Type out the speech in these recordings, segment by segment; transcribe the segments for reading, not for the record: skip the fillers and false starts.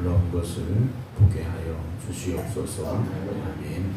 놀라운 것을 보게 하여 주시옵소서. 아멘.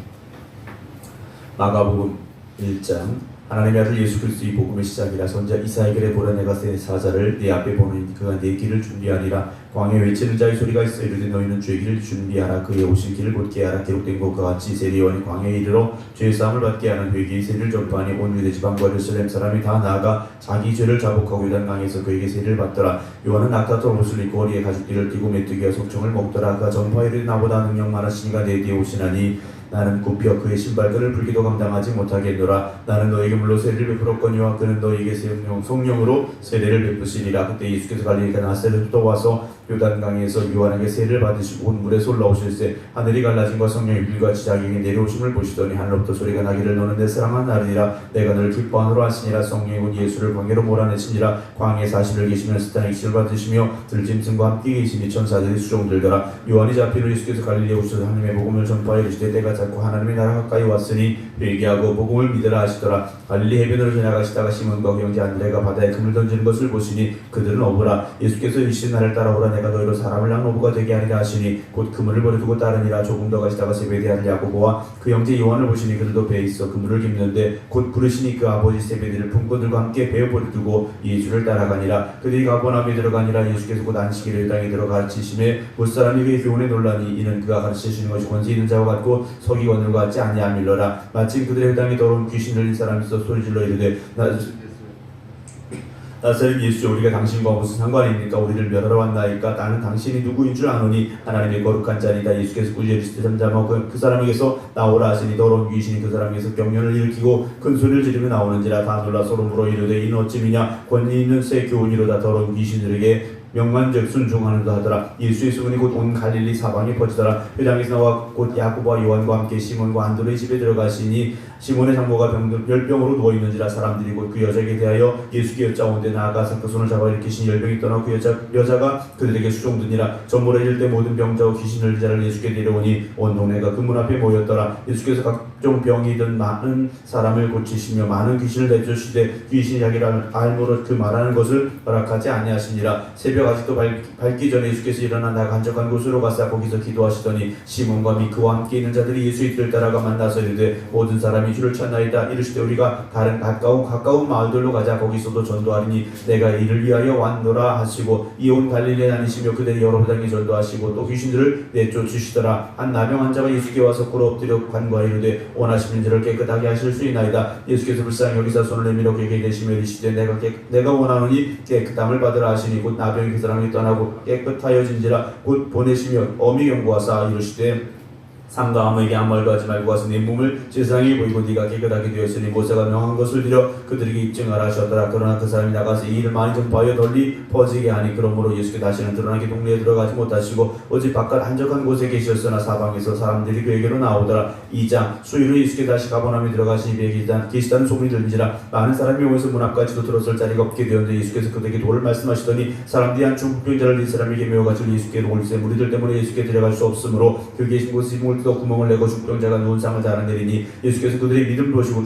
마가복음 1장. 하나님의 아들 예수 그리스도의 복음의 시작이라 선자 이사야에게 보라 내가 새 사자를 네 앞에 보내니 그가 네 길을 준비하리라. 광야에 외치는 자의 소리가 있어 이르되 너희는 주의 길을 준비하라. 그의 오실 길을 곧게 하라. 기록된 것과 같이 세리요한이 광야에 이르러 죄의 사함을 받게 하는 회개의 세리를 전파하니 온 유대 지방과 예루살렘 사람이 다 나아가 자기 죄를 자복하고 요단강에서 그에게 세리를 받더라. 요한은 낙타털 옷을 입고 허리에 가죽띠를 띠고 메뚜기와 속청을 먹더라. 그가 전파하이르되 나보다 능력 많으시니가 내 뒤에 오시나니 나는 굽혀 그의 신발들을 불기도 감당하지 못하겠노라. 나는 너에게 물로 세례를 베풀었거니와 그는 너에게 성령으로 세례를 베푸시리라. 그때 예수께서 갈릴리 나사렛부터 와서 요단강에서 요한에게 세례를 받으시고 온 물에서 올라오실새 하늘이 갈라짐과 성령이 불같이 자기에게 내려오심을 보시더니 하늘로부터 소리가 나기를 너는 내 사랑하는 아들이라. 내가 너를 기뻐하노라 하시니라. 성령이 곧 예수를 광야로 몰아내시니라. 광야에 40일 계시면서 사탄의 기질을 받으시며 들짐승과 함께 계시니 천사들이 수종들더라. 요한이 잡힌 후 예수께서 갈릴리에 오셔서 하나님의 복음을 전파하여 이르시되 때가 찼고 하나님의 나라 가까이 왔으니 회개하고 복음을 믿으라 하시더라. 갈릴리 해변으로 지나가시다가 시몬과 그 형제 안드레가 바다에 금을 던지는 것을 보시니 그들은 어부라. 예수께서 이르시되 나를 따라오라. 내가 너희로 사람을 낳은 어부가 되게 하리라 하시니 곧 그물을 버려두고 따르니라. 조금 더 가시다가 세베대의 아들 야고보와 그 형제 요한을 보시니 그들도 배에 있어 그물을 깁는데 곧 부르시니 그 아버지 세베대를 품고 들과 함께 배에 버려두고 예수를 따라가니라. 그들이 가버나움에 들어가니라. 예수께서 곧 안식일에 땅에 들어가 가르치심에 못사람이 그의 교훈에 놀라니 이는 그가 가르치시는 것이 권세 있는 자와 같고 서기관들과 같지 아니함일러라. 마침 그들의 땅에 더러운 귀신 들린 사람이 있어 소리질러 이르되 나사렛 예수 우리가 당신과 무슨 상관입니까? 우리를 멸하러 왔나이까? 나는 당신이 누구인 줄 아노니 하나님의 거룩한 자니라. 예수께서 꾸짖으시되 잠잠하고 그 사람에게서 나오라 하시니 더러운 귀신이 그 사람에게서 병련을 일으키고 큰 소리를 지르며 나오는지라. 다 놀라 서로 물어 이르되 이는 어찌미냐? 권위 있는 새 교훈이로다. 더러운 귀신들에게 명만적 순종하는다 하더라. 예수의 소문이 곧 온 갈릴리 사방에 퍼지더라. 회당에서 나와 곧 야고보와 요한과 함께 시몬과 안드레의 집에 들어가시니 시몬의 장모가 열병으로 누워있는지라. 사람들이 곧 그 여자에게 대하여 예수께 여짜오는데 나아가서 그 손을 잡아 일으키신 열병이 떠나 그 여자가 그들에게 수종드니라. 전보라 이를 때 모든 병자와 귀신 들린 자를 예수께 데려오니 온 동네가 그 문 앞에 모였더라. 예수께서 각종 병이 든 많은 사람을 고치시며 많은 귀신을 내쫓으시되 귀신이 자기를 알므로 그 말하는 것을 허락하지 아니하시니라. 새벽 아직도 밝기 전에 예수께서 일어나 나가 한적한 곳으로 가사 거기서 기도하시더니 시몬과 및 그와 함께 있는 자들이 예수의 뒤를 따라가 만나서 이르되 모든 사람이 주를 찾나이다. 이르시되 우리가 다른 가까운 마을들로 가자. 거기서도 전도하리니 내가 이를 위하여 왔노라 하시고 이 온 갈릴리에 다니시며 그들이 여러 회당에 전도하시고 또 귀신들을 내쫓으시더라. 한 나병 환자가 예수께 와서 꿇어 엎드려 간구하여 이르되 원하시는 자를 깨끗하게 하실 수 있나이다. 예수께서 불쌍히 여기서 손을 내밀어 그에게 대시며 이르시되 내가 원하노니 깨끗함을 받으라 하시니 곧 나병이 그 사람이 떠나고 깨끗하여진지라. 곧 보내시며 어미 경고하사 이르시되 삼가 아무에게 아무 말도 하지 말고 가서 네 몸을 세상에 보이고 네가 깨끗하게 되었으니 모세가 명한 것을 드려 그들에게 입증하라 하셨더라. 그러나 그 사람이 나가서 이 일을 많이 전파하여 널리 퍼지게 하니 그러므로 예수께 다시는 드러나게 동네에 들어가지 못하시고 오직 바깥 한적한 곳에 계셨으나 사방에서 사람들이 그에게로 나오더라. 2장 수요일에 예수께 다시 가버나움에 들어가시니 배에 계시다는 소문이 들린지라. 많은 사람이 오면서 문 앞까지도 들어설 자리가 없게 되었는데 예수께서 그들에게 도를 말씀하시더니 사람들이 한 중풍병자를 이 사람에게 메워가지고 예수께로 올세 무리들 때문에 예수께 데려갈 수 없으므로 그 계신 곳에 또 구멍을 내고 중풍병자가 누운 상을 자라내리니 예수께서 그들의 믿음을 보시고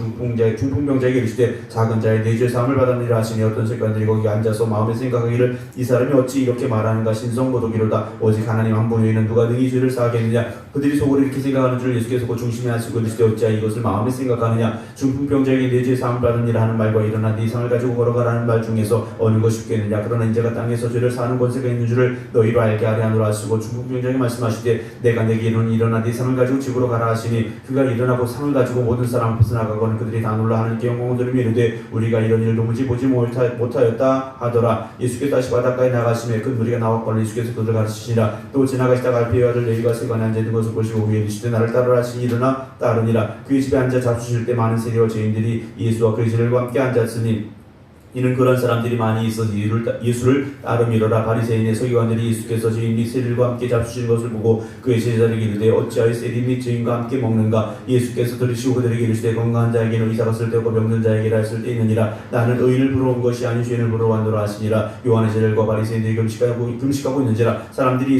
중풍병자에게 이르시되 작은 자의 내 죄 사함을 받았느니라 하시니 어떤 세관들이 거기 앉아서 마음에 생각하기를 이 사람이 어찌 이렇게 말하는가 신성모독이로다. 오직 하나님 한 분 외에는 누가 능히 죄를 사하겠느냐. 그들이 속으로 이렇게 생각하는 줄 예수께서 곧 중심에 하시고 이르시되 어찌하여 이것을 마음에 생각하느냐. 중풍병자에게 내 죄 사함을 받으니라 하는 말과 일어나 네 상을 가지고 걸어가라는 말 중에서 어느 것이 쉽겠느냐. 그러나 인자가 땅에서 죄를 사하는 권세가 있는 줄을 너희로 알게 하려 하노라 하시고 중풍병자에게 말씀하시되 내가 내게 일어나 네 상을 가지고 집으로 가라 하시니 그가 일어나고 상을 가지고 모든 사람 앞에서 나가고는 그들이 다 놀라 하나님께 영광을 돌리며 이르되 우리가 이런 일을 도무지 보지 못하였다 하더라. 예수께서 다시 바닷가에 나가시며 큰 무리가 나왔거늘 예수께서 그들을 가르치시니라. 또 지나가시다가 알피의 아들 레위가 세관에 앉아 있는 것을 보시고 위에 이르시되 나를 따르라 하시니 일어나 따르니라. 그의 집에 앉아 잡수실 때 많은 세리와 죄인들이 예수와 그의 제자들과 함께 앉았으니 이는 그런 사람들이 많이 있어서 예수를 따름이로라. 바리새인의 서기관들이 예수께서 죄인 및 세리들과 함께 잡수시는 것을 보고 그의 제자들에게 이르되 어찌하여 세리 및 죄인과 함께 먹는가. 예수께서 들으시고 그들에게 이르시되 건강한 자에게는 의사가 쓸데없고 병든 자에게라 쓸데 있느니라. 나는 의인을 부러운 것이 아닌 죄인을 부러워 왔노라 하시니라. 요한의 제자들과 바리새인들이 금식하고 있는지라. 사람들이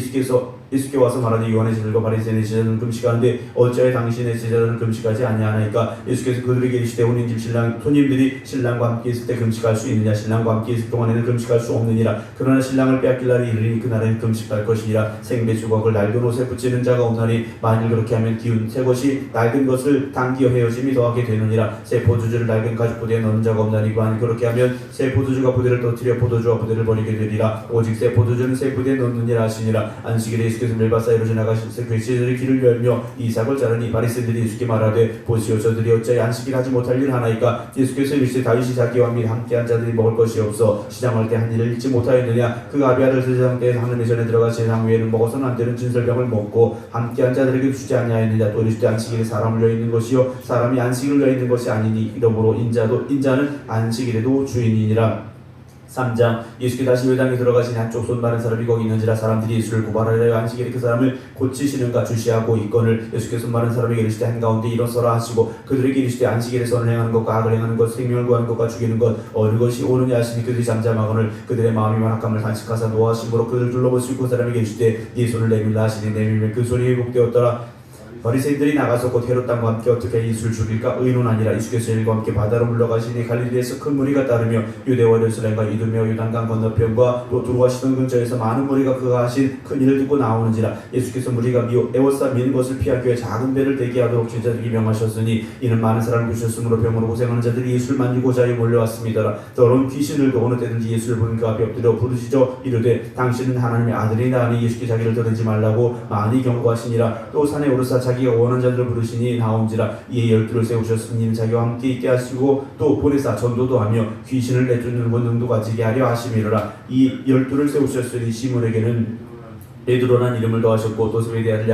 예수께 와서 말하되 요한의 제자들과 바리새인의 제자들은 금식하는데 어찌하여 당신의 제자들은 금식하지 아니하나이까. 예수께서 그들에게 이르시되 손님들이 신랑과 함께 있을 때 금식할 수 수 있느냐. 신랑과 함께 있을 동안에는 금식할 수 없느니라. 그러나 신랑을 빼앗길 날이 이르니 그날에는 금식할 것이니라. 생배 주걱을 낡은 옷에 붙이는 자가 없나니 만일 그렇게 하면 기운 새 것이 낡은 것을 당기어 헤어짐이 더하게 되느니라. 새 포도주를 낡은 가죽 부대에 넣는 자가 없나니 만일 그렇게 하면 새 포도주가 부대를 터뜨려 포도주와 부대를 버리게 되리라. 오직 새 포도주는 새 부대에 넣느니라 하시니라. 안식일에 예수께서 멜바 사이로 지나가실 때 그리스도들이 길을 열며 이삭을 자르니 바리새인들이 예수께 말하되 보시오 저들이 어찌하여 안식일 하지 못할 일 하나이까. 예수께서 이르시되 다윗이 자기와 함께한 자들이 먹을 것이 없어 시장할 때 한 일을 잊지 못하였느냐. 그 아비아들 세상 때 하늘의 전에 들어가 세상 외에는 먹어서는 안 되는 진설병을 먹고 함께한 자들에게 주지 아니하였느냐. 또 이르시되 안식일에 사람을 려 있는 것이요 사람이 안식을 려 있는 것이 아니니 이러므로 인자는 안식일에도 주인이니라. 3장 예수께 다시 회당에 들어가시니 한쪽 손 마른 사람이 거기 있는지라. 사람들이 예수를 고발하려 안식일에 그 사람을 고치시는가 주시하고 있거늘 예수께 손 마른 사람에게 이르시되 한가운데 일어서라 하시고 그들에게 이르시되 안식일에 선을 행하는 것과 악을 행하는 것 생명을 구하는 것과 죽이는 것 어느 것이 옳으냐 하시니 그들이 잠잠하거늘 그들의 마음이 완악함을 단식하사 노하심으로 그들을 둘러보시고 그 사람에게 이르시되 네 손을 내밀라 하시니 내밀면 그 손이 회복되었더라. 바리새인들이 나가서 곧 헤롯 땅과 함께 어떻게 예수를 죽일까 의논하니라. 예수께서 일과 함께 바다로 물러가시니 갈릴리에서 큰 무리가 따르며 유대와 예루살렘과 이두며 요단강 건너편과 또 두루와시던 근처에서 많은 무리가 그가 하신 큰 일을 듣고 나오는지라. 예수께서 무리가 에워싸 미는 것을 피하기 위해 작은 배를 대게 하도록 제자들에게 명하셨으니 이는 많은 사람을 부셨으므로 병으로 고생하는 자들이 예수를 만지고자 하여 몰려왔습니다라. 더러운 귀신들도 어느 때든지 예수를 보는 그 앞에 엎드려 부르짖어 이르되 당신은 하나님의 아들이나 하니 예수께 자기를 드러내지 말라고 많이 경고하시니라. 또 산에 오르사 자기가 원하는 자들을 부르시니 나온지라. 이에 12를 세우셨으니 이는 자기와 함께 있게 하시고 또 보내사 전도도 하며 귀신을 내쫓는 권능도 가지게 하려 하심이로라. 이 12를 세우셨으니 시몬에게는 베드로라는 이름을 더하셨고 또 세베대의 아들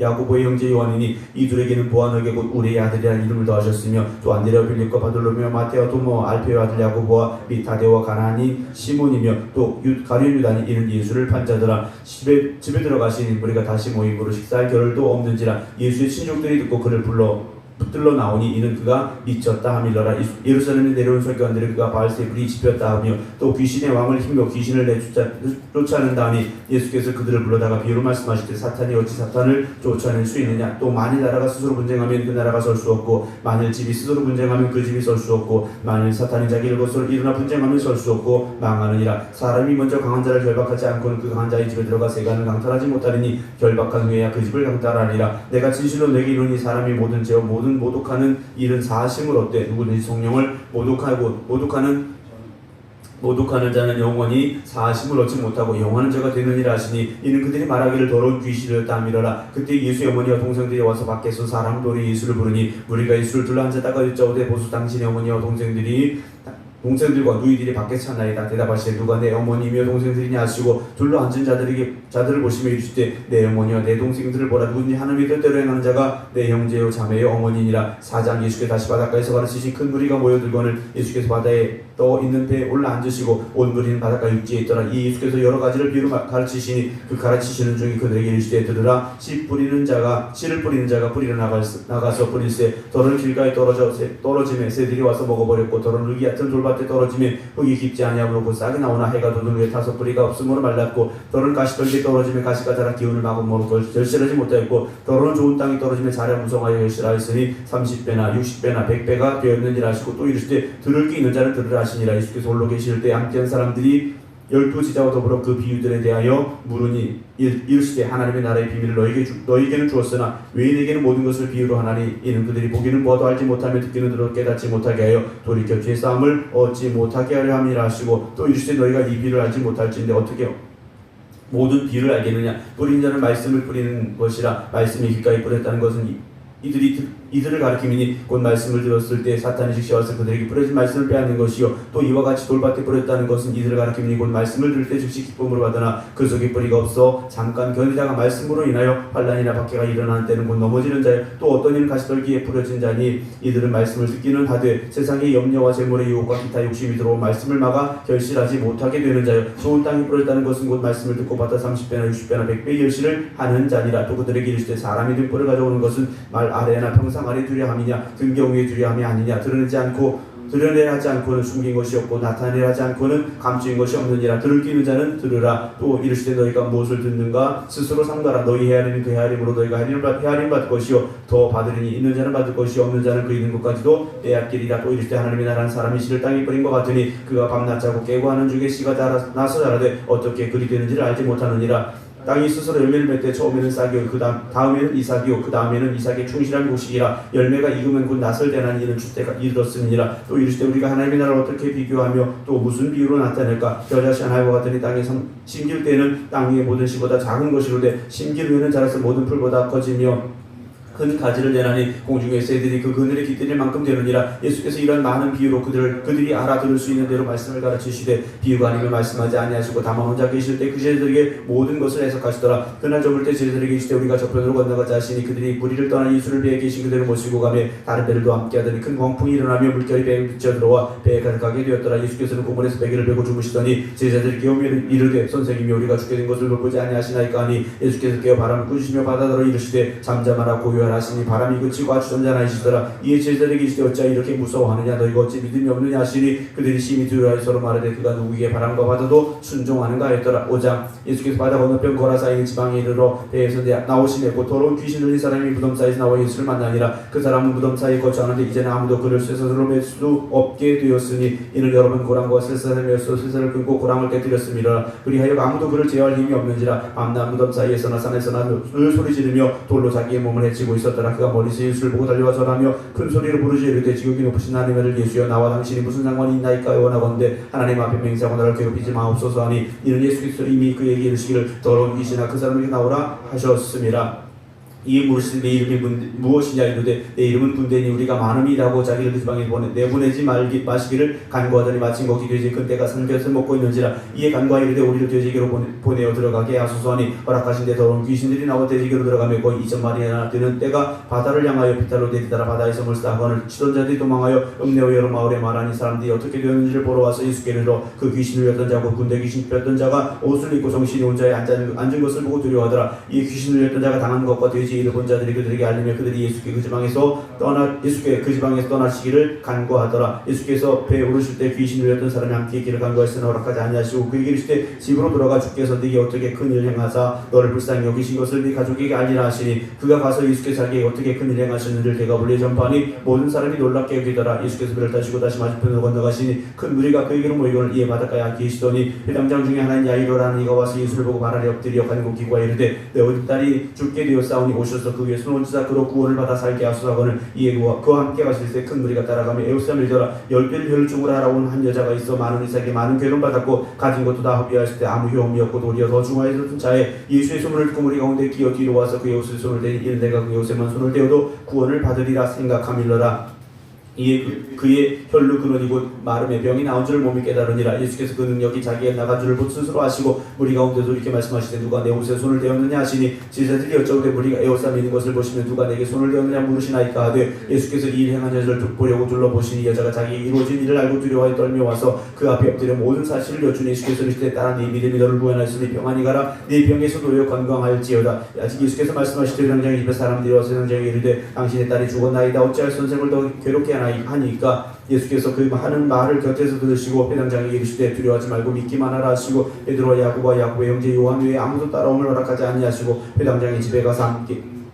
야고보의 형제 요한이니 이 둘에게는 보아너게 곧 우리의 아들이라는 이름을 더하셨으며 또 안드레와 빌립과 바돌로메와 마테와 도모 알페와 아들 야고보와 및 다데와 가나니 시몬이며 또 가룟 유다니 이는 예수를 판 자더라. 집에 들어가시니 무리가 다시 모임으로 식사할 겨를도 없는지라. 예수의 친족들이 듣고 그를 붙들러 나오니 이는 그가 미쳤다 하밀러라. 예루살렘에 내려온 설교관들이 그가 바알세불이 집혔다 하며 또 귀신의 왕을 힘며 귀신을 쫓아낸다 하니 예수께서 그들을 불러다가 비유로 말씀하시되 사탄이 어찌 사탄을 쫓아낼 수 있느냐. 또 만일 나라가 스스로 분쟁하면 그 나라가 설 수 없고 만일 집이 스스로 분쟁하면 그 집이 설 수 없고 만일 사탄이 자기를 거스러 일어나 분쟁하면 설 수 없고 망하느니라. 사람이 먼저 강한 자를 결박하지 않고는 그 강한 자의 집에 들어가 세간을 강탈하지 못하리니 결박한 후에야 그 집을 강탈하리라. 내가 진실로 내게 이르니 사람이 모든 죄와 모든 모독하는 일은 사심을 얻되 누구든지 성령을 모독하는 자는 영원히 사심을 얻지 못하고 영원한 자가 되느니라 하시니 이는 그들이 말하기를 더러운 귀신이었다 하미러라. 그때 예수의 어머니와 동생들이 와서 밖에서 사람들이 예수를 부르니 무리가 예수를 둘러앉았다가 여짜오되 보소 당신의 어머니와 동생들과 누이들이 밖에 찾나이다. 대답하시되 누가 내 어머니며 동생들이냐 하시고 둘러앉은 자들을 보시며 이르시되 내 어머니와 내 동생들을 보라. 누구든지 하나님의 뜻대로 행하는 자가 내 형제요 자매요 어머니니라. 4장 예수께서 다시 바닷가에서 가르치신 큰 무리가 모여들거늘 예수께서 바다에 떠 있는 배에 올라 앉으시고 온 무리는 바닷가 육지에 있더라. 이 예수께서 여러 가지를 비유로 가르치시니 그 가르치시는 중에 그들에게 이르시되 들으라. 씨를 뿌리는 자가 뿌리러 나가서 뿌릴새 덜은 길가에 떨어짐에 새들이 와서 먹어버렸고 덜은 흙이 얕은 돌밭에 떨어짐에 흙이 깊지 아니하므로 곧 싹이 나오나 해가 돋은 후에 타서 뿌리가 없으므로 말랐고 덜은 가시떨기에 떨어짐에 가시가 자라 기운을 막음으로 결실하지 못하였고 덜은 좋은 땅에 떨어짐에 자라 무성하여 결실하였으니 30배나 60배나 100배가 되었느니라 하시고 또 이르시되 들을 귀 있는 자는 들으라 하시니라. 예수께서 홀로 계실 때 함께한 사람들이 12지자와 더불어 그 비유들에 대하여 물으니 이르시되 하나님의 나라의 비밀을 너희에게는 주었으나 외인에게는 모든 것을 비유로 하나니 이는 그들이 보기는 보아도 알지 못하며 듣기는 들어 깨닫지 못하게 하여 돌이켜 죄 싸움을 얻지 못하게 하려 함이라 하시고 또 이르시되 너희가 이 비유를 알지 못할진데 어떻게 모든 비유를 알겠느냐. 뿌린 자는 말씀을 뿌리는 것이라. 말씀이 길가에 뿌렸다는 것은 이들을 가리킴이니 곧 말씀을 들었을 때 사탄이 즉시 와서 그들에게 뿌려진 말씀을 빼앗는 것이요 또 이와 같이 돌밭에 뿌렸다는 것은 이들을 가리킴이니 곧 말씀을 들을 때 즉시 기쁨으로 받으나 그 속에 뿌리가 없어 잠깐 견디다가 말씀으로 인하여 환난이나 박해가 일어나는 때는 곧 넘어지는 자요 또 어떤 이는 가시떨기에 뿌려진 자니 이들은 말씀을 듣기는 하되 세상의 염려와 재물의 유혹과 기타 욕심이 들어오 말씀을 막아 결실하지 못하게 되는 자요 좋은 땅에 뿌렸다는 것은 곧 말씀을 듣고 받아 30배나 60배나 100배 결실을 하는 자니라. 또 그들에게 이르시되 사람이 등불을 가져오는 것은 말 아래나 평상 아래 두려 함이냐 등경 위에 두려 함이 아니냐. 드러내지 않고 드러내려 하지 않고는 숨긴 것이 없고 나타내려 하지 않고는 감추인 것이 없느니라. 들을 끼는 자는 들으라. 또 이르시되 너희가 무엇을 듣는가 스스로 삼가라. 너희 헤아리는 그 헤아림으로 너희가 헤아림 받을 것이요 더 받으리니 있는 자는 받을 것이요 없는 자는 그 있는 것까지도 빼앗기리라. 또 이르시되 하나님이 나라는 사람이 씨를 땅에 뿌린 것 같으니 그가 밤낮 자고 깨고 하는 중에 씨가 나서 자라되 어떻게 그리 되는지를 알지 못하느니라. 땅이 스스로 열매를 맺되 처음에는 싹이요 그 다음에는 이삭이요 그 다음에는 이삭의 충실한 곡식이라. 열매가 익으면 곧 낫을 대나니 이는 주때가 이르렀음이니라. 또 이르시되 우리가 하나님의 나라를 어떻게 비교하며 또 무슨 비유로 나타낼까. 겨자씨 하나와 같으니 땅에 심길 때는 땅 위의 모든 씨보다 작은 것이로되 심길 후에는 자라서 모든 풀보다 커지며 큰 가지를 내나니 공중의 새들이 그 그늘에 깃들일 만큼 되느니라. 예수께서 이런 많은 비유로 그들이 알아들을 수 있는 대로 말씀을 가르치시되 비유가 아니면 말씀하지 아니하시고 다만 혼자 계실 때 그 제자들에게 모든 것을 해석하시더라. 그날 저물 때 제자들에게 이르시되 우리가 저편으로 건너가자 하시니 그들이 무리를 떠나 예수를 배에 계신 그대로 모시고 가매 다른 배들도 함께 하더니 큰 광풍이 일어나며 물결이 배에 비쳐 들어와 배에 가득하게 되었더라. 예수께서는 고문에서 베개를 베고 주무시더니 제자들이 깨우며 이르되 선생님이 우리가 죽게 된 것을 보지 아니하시나이까 하니 예수께서 깨어 바람을 꾸짖으며 바다더러 이르시되 잠잠하라 고요하라 하시니 바람이 그치고 아주 잔잔하시더라. 이에 제자들에게 이르시되 어찌 이렇게 무서워하느냐 너희가 어찌 믿음이 없느냐 하시니 그들이 심히 두려워하여 서로 말하되 그가 누구에게 바람과 바다도 순종하는가 하였더라. 5장 예수께서 바다 건너편 거라사 있는 지방에 이르러 배에서 나오시매 곧 더러운 귀신 들린 사람이 무덤 사이에서 나와 예수를 만나니라. 그 사람은 무덤 사이에 거처하는데 이제는 아무도 그를 쇠사슬로 맬 수 없게 되었으니 이는 여러 번 고랑과 쇠사슬을 메어서 쇠사슬을 끊고 고랑을 깨뜨렸음이라. 그리하여 아무도 그를 제어할 힘이 없는지라. 밤낮 무덤 사이에서나 산에서나 늘 소리 지르며 돌로 자기의 몸을 해치고 있었더라. 그가 멀리서 예수를 보고 달려와 절하며 큰 소리로 부르짖어 이르되 지극히 높으신 하나님의 아들 예수여 나와 당신이 무슨 상관이 있나이까. 원하건대 하나님 앞에 맹세하고 나를 괴롭히지 마옵소서 하니 이는 예수께서 이미 그에게 이르시기를 더러운 귀신아 그 사람에게 나오라 하셨음이라. 이에 물으시되 내 이름이 무엇이냐 이르되 내 이름은 군대니 우리가 많음이라고 자기를 그 지방에 내보내지 마시기를 간구하더니 마침 거기 돼지 큰 떼가 삼겹을 먹고 있는지라. 이에 간구하 이르되 우리를 돼지게로 보내어 들어가게 하소서 하니 허락하신 데 더러운 귀신들이 나와 돼지게로 들어가며 거의 2,000마리나 되는 떼가 바다를 향하여 비탈로 내리다라. 바다에서 물싸건을 치던 자들이 도망하여 읍내와 여러 마을에 말하니 사람들이 어떻게 되었는지를 보러 와서 예수께 이르러 그 귀신을 였던 자고 군대 귀신 였던 자가 옷을 입고 정신이 온 자에 앉은 것을 보고 두려워하더라. 이 귀신을 였던 자가 당한 것과 돼지 이를 본 자들이 그들에게 알리며 그들이 예수께 그 지방에서 떠나시기를 간구하더라. 예수께서 배에 오르실 때 귀신을 였던 사람이 함께 있기를 간구하시나 허락하지 아니하시고 그에게 이르시되 집으로 돌아가 주께서 네게 어떻게 큰 일을 행하사 너를 불쌍히 여기신 것을 네 가족에게 알리라 하시니 그가 가서 예수께서 자기에게 어떻게 큰 일을 행하셨는지를 대가벌리에 전파하니 모든 사람이 놀랍게 여기더라. 예수께서 배를 타시고 다시 맞은편으로 건너가시니 큰 무리가 그에게로 모이고는 이에 바닷가에 앉게 계시더니 회당장 중에 하나인 야이로라는 이가 와서 예수를 보고 발 아래 엎드려 간구기구하 이르되 내 어린 딸이 죽게 되었사오니 오셔서 그 위에 손을 얹으사 그로 구원을 받아 살게 하소서 하거늘 이에 그와 함께 가실 때 큰 무리가 따라가며 에우스함을 이더라. 10배를 혈중을 하러 온 한 여자가 있어 많은 이삭에 많은 괴로움 받았고 가진 것도 다 허비하였을 때 아무 효험이 없고 도리어 더 중하였던 자에 예수의 소문을 듣고 무리 가운데 기어 뒤로 와서 그의 옷에 손을 대니 이는 내가 그의 옷에만 손을 대어도 구원을 받으리라 생각함일러라. 이에 그의 혈루 근원이 곧 마름의 병이 나온 줄을 몸이 깨달으니라. 예수께서 그 능력이 자기의 나간 줄을 스스로 아시고 무리 가운데도 이렇게 말씀하시되 누가 내 옷에 손을 대었느냐 하시니 제자들이 여쭤오되 무리가 에워싸 있는 것을 보시면 누가 내게 손을 대었느냐 물으시나이까 하되 예수께서 이 일 행한 여자를 보려고 둘러보시니 여자가 자기에게 이루어진 일을 알고 두려워하여 떨며 와서 그 앞에 엎드려 모든 사실을 여쭈니 예수께서 이르시되 딸아 네 믿음이 너를 구원하였으니 평안히 가라 네 병에서 도리어 건강하였지어다. 아직 예수께서 말씀하시되 회당장의 집에 사람들이 와서 회당장에게 이르되 당신의 딸이 죽었나이다 어찌하여 선생을 더 괴롭게 하니까. 예수께서 그 하는 말을 곁에서 들으시고 회당장에게 이르시되 두려워하지 말고 믿기만 하라 하시고 베드로와 야고보와 야고보의 형제 요한 외에 아무도 따라옴을 허락하지 아니하시고 회당장의 집에 가서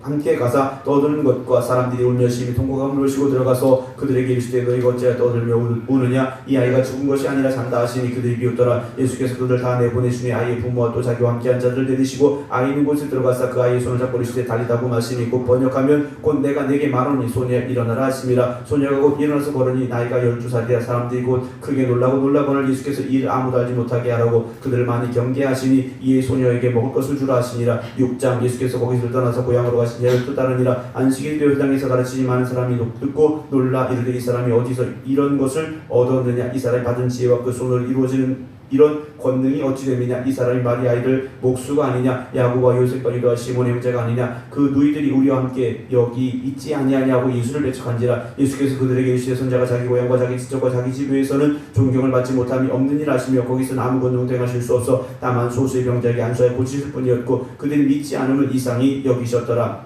함께 가사 떠드는 것과 사람들이 울며 심히 통곡함을 모시고 들어가서 그들에게 이르시되 너희가 어찌하여 떠들며 우느냐 이 아이가 죽은 것이 아니라 산다 하시니 그들이 비웃더라. 예수께서 그들 다 내보내시니 아이의 부모와 또 자기와 함께한 자들 데리시고 아이 있는 곳에 들어가사 그 아이의 손을 잡고 이르시되 달리다고 마시니 곧 번역하면 곧 내가 내게 말하니 소녀 일어나라 하심이라. 소녀가 곧 일어나서 걸으니 나이가 12살이라. 사람들이 곧 크게 놀라거늘 예수께서 이 일을 아무도 알지 못하게 하라고 그들을 많이 경계하시니 이에 소녀에게 먹을 것을 주라 하시니라. 6장 예수께서 거기서 떠나서 고향으로 가시니 또 따르니라. 안식일 때 회당에서 가르치지 많은 사람이 듣고 놀라 이르되 이 사람이 어디서 이런 것을 얻었느냐 이 사람이 받은 지혜와 그 손으로 이루어지는 이런 권능이 어찌 됨이냐 이 사람이 마리 아이들 목수가 아니냐 야고보와 요셉과 유다와 시몬의 형제가 아니냐 그 누이들이 우리와 함께 여기 있지 아니하냐고 예수를 배척한지라. 예수께서 그들에게 이르시되 선자가 자기 고향과 자기 친척과 자기 집에서는 존경을 받지 못함이 없느니라 하시며 거기서는 아무 권능 행하실 수 없어 다만 소수의 병자에게 안수하여 고치실 뿐이었고 그들이 믿지 않음을 이상히 여기셨더라.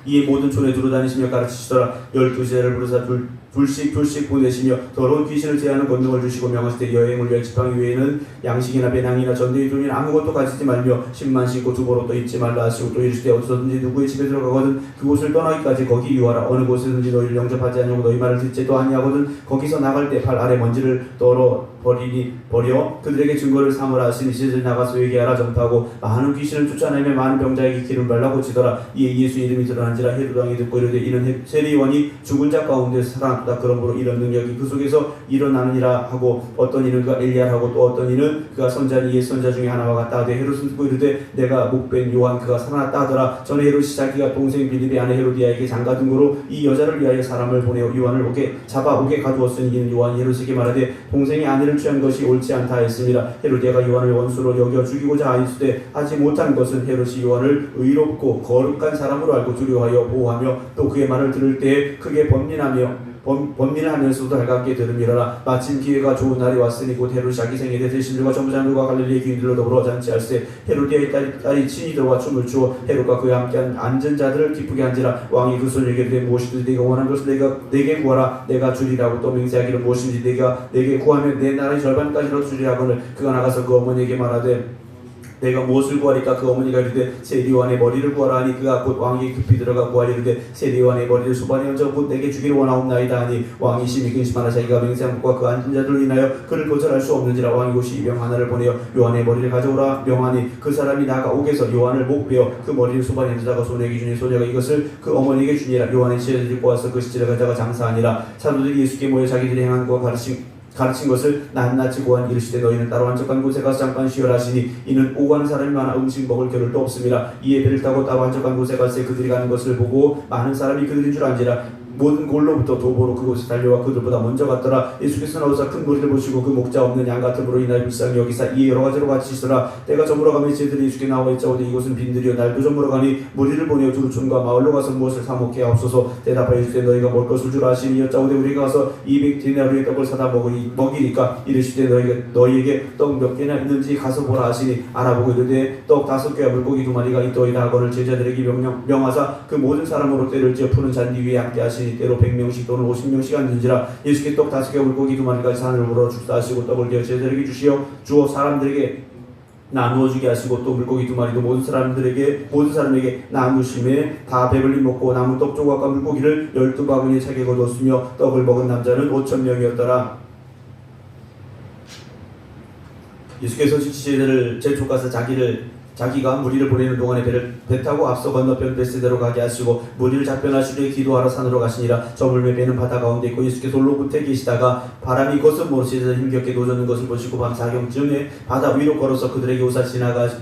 이에 모든 촌에 두루 다니시며 가르치시더라. 12제자를 부르사 둘씩 보내시며 더러운 귀신을 제하는 권능을 주시고 명하시되 여행을 위할 지팡이 외에는 양식이나 배낭이나 전대의 돈이나 아무것도 가지지 말며 신만 신고 두보로 또 입지 말라 하시고 또 이르시되 어디서든지 누구의 집에 들어가거든 그곳을 떠나기까지 거기 유하라. 어느 곳에든지 너희를 영접하지 아니하고 너희 말을 듣지도 아니하거든 거기서 나갈 때 팔 아래 먼지를 버려 그들에게 증거를 삼으라 하시니 이제 나가서 얘기하라. 전파하고 많은 귀신을 쫓아내며 많은 병자에게 기름 발라 고치더라. 이에 예수 이름이 드러난지라. 헤롯 왕이 듣고 이르되 이는 세리원이 죽은 자 가운데 살아났다. 그러므로 이런 능력이 그 속에서 일어나느니라 하고 어떤 이는 그가 엘리야라고 또 어떤 이는 그가 선자니 옛 선자 중에 하나와 같다 하되 헤롯은 듣고 이르되 내가 목벤 요한 그가 살아났다 하더라. 전에 헤롯이 자기가 동생 빌립의 아내 헤로디아에게 장가 등고로 이 여자를 위하여 사람을 보내어 요한을 잡아 옥에 가두었으니 이는 요한이 헤롯에게 말하되 동생이 아내를 취한 것이 옳지 않다 했습니다. 헤로디아가 요한을 원수로 여겨 죽이고자 하였으되 하지 못한 것은 헤롯이 요한을 의롭고 거룩한 사람으로 알고 두려워하여 보호하며 또 그의 말을 들을 때에 크게 번민을 하면서도 달갑게 들음이러라. 마침 기회가 좋은 날이 왔으니 곧 헤롯이 자기 생일에 대신들과 전부장들과 갈릴리의 귀인들로 더불어 잔치할세. 헤로디아의 딸이 친히 들어와 춤을 추어 헤롯과 그와 함께한 앉은 자들을 기쁘게 한지라. 왕이 그 소녀에게 이르되 무엇이든지 네가 원하는 것을 내게 구하라. 내가 주리라고 또 맹세하기를 무엇인지 네가 내게 구하면 내 나라의 절반까지라도 주리라 하거늘 그가 나가서 그 어머니에게 말하되 내가 무엇을 구하리까? 그 어머니가 이르되 세리요한의 머리를 구하라 하니 그가 곧 왕이 급히 들어가 구하려 이르되 세리요한의 머리를 수반에 얹어 곧 내게 주기를 원하옵나이다 하니 왕이 심히 근심하나 자기가 맹세한 것과 그 앉은 자들로 인하여 그를 거절할 수 없는지라. 왕이 곧 시병 하나를 보내어 요한의 머리를 가져오라 명하니 그 사람이 나가 옥에서 요한을 목베어 그 머리를 수반에 얹다가 소녀에게 주니 소녀가 이것을 그 어머니에게 주니라. 요한의 시체를 들고 와서 그 시체를 가져가 장사하니라. 사도들이 예수께 모여 자기들이 행한 것과 가르친 것을 낱낱이 고한 이르시되 너희는 따로 한적한 곳에 가서 잠깐 쉬어라 하시니 이는 오가는 사람이 많아 음식 먹을 겨를도 없습니다. 이에 배를 타고 따로 한적한 곳에 갈새 그들이 가는 것을 보고 많은 사람이 그들인 줄 안지라. 모든 골로부터 도보로 그곳에 달려와 그들보다 먼저 갔더라. 예수께서 나오사 큰 무리를 보시고 그 목자 없는 양 같음으로 인하여 불쌍히 여기사 이에 여러 가지로 가르치시더라. 때가 저물어 가며 제자들이 예수께 나와 있자오되 이곳은 빈들이여 날도 저물어 가니 무리를 보내어 두루 촌과 마을로 가서 무엇을 사 먹게 하옵소서. 대답하여 이르시되 너희가 먹을 것을 주라 하시니 여짜오되 우리가 가서 200데나리의 떡을 사다 먹이리까. 이르시되 너희에게 떡 몇 개나 있는지 가서 보라 하시니 알아보고 이르되 떡 5개와 물고기 2마리가 있더이다 하거늘 제자들에게 명하사 그 모든 사람으로 때를 지어 푸는 잔디 위에 앉게 하시니 때로 100명씩 또는 50명씩 앉은지라. 예수께 떡 5개와 물고기 2마리까지 산을 우러 줍사 하시고 떡을 기어 제자들에게 주어 사람들에게 나누어 주게 하시고 또 물고기 2마리도 모든 사람에게 나누심에 다 배불리 먹고 남은 떡 조각과 물고기를 12바구니에 차게 거두었으며 떡을 먹은 남자는 5,000명이었더라. 예수께서 제자들을 재촉가서 자기가 무리를 보내는 동안에 배 타고 앞서 건너편 벳세다로 가게 하시고 무리를 작별하시되 기도하러 산으로 가시니라. 저물매 배는 바다 가운데 있고 예수께서 홀로 끝에 계시다가 바람이 거스름으로 제자들이 힘겹게 노젓는 것을 보시고 밤 사경쯤에 바다 위로 걸어서 그들에게 오사